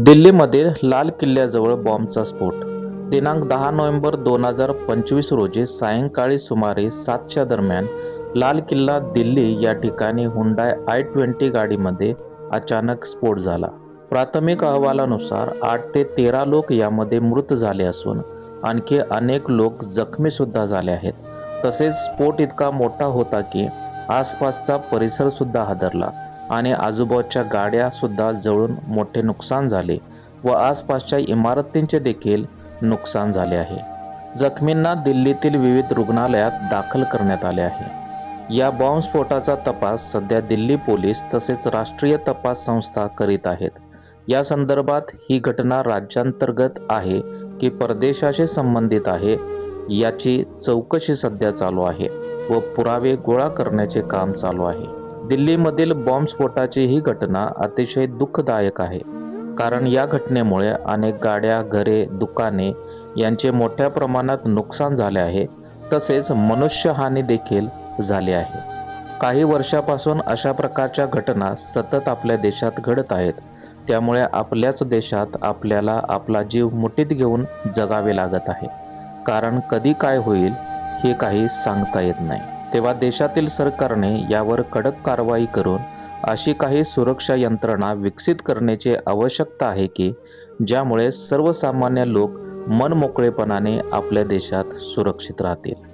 दिल्लीमधील लाल किल्ल्याजवळ बॉम्बचा स्फोट. दिनांक 10 नोव्हेंबर 2025 रोजी सायंकाळी सुमारे 7च्या दरम्यान लाल किल्ला दिल्ली या ठिकाणी हुंडाय i20 गाडीमध्ये अचानक स्फोट झाला. प्राथमिक अहवालानुसार 8 ते 13 लोक यामध्ये मृत झाले असून आणखी अनेक लोक जखमी सुद्धा झाले आहेत. तसेच स्फोट इतका मोठा होता की आसपासचा परिसर सुद्धा हादरला आणि आजूबाजूच्या गाड्या सुद्धा जळून मोठे नुकसान झाले व आसपासच्या इमारतींचे देखील नुकसान झाले आहे. जखमींना दिल्लीतील विविध रुग्णालयात दाखल करण्यात आले आहे. या बॉम्बस्फोटाचा तपास सध्या दिल्ली पोलीस तसेच राष्ट्रीय तपास संस्था करीत आहेत. या संदर्भात ही घटना राज्यांतर्गत आहे की परदेशाशी संबंधित आहे याची चौकशी सध्या चालू आहे व पुरावे गोळा करण्याचे काम चालू आहे. दिल्लीमधील बॉम्बस्फोटाची ही घटना अतिशय दुःखदायक आहे, कारण या घटनेमुळे अनेक गाड्या, घरे, दुकाने यांचे मोठ्या प्रमाणात नुकसान झाले आहे. तसेच मनुष्यहानी देखील झाली आहे. काही वर्षापासून अशा प्रकारच्या घटना सतत आपल्या देशात घडत आहेत. त्यामुळे आपल्याच देशात आपल्याला आपला जीव मुठीत घेऊन जगावे लागत आहे, कारण कधी काय होईल हे काही सांगता येत नाही. तेव्हा देशातील सरकारने यावर कडक कारवाई करून अशी काही सुरक्षा यंत्रणा विकसित करण्याची आवश्यकता आहे की ज्यामुळे सर्वसामान्य लोक मनमोकळेपणाने आपल्या देशात सुरक्षित राहतील.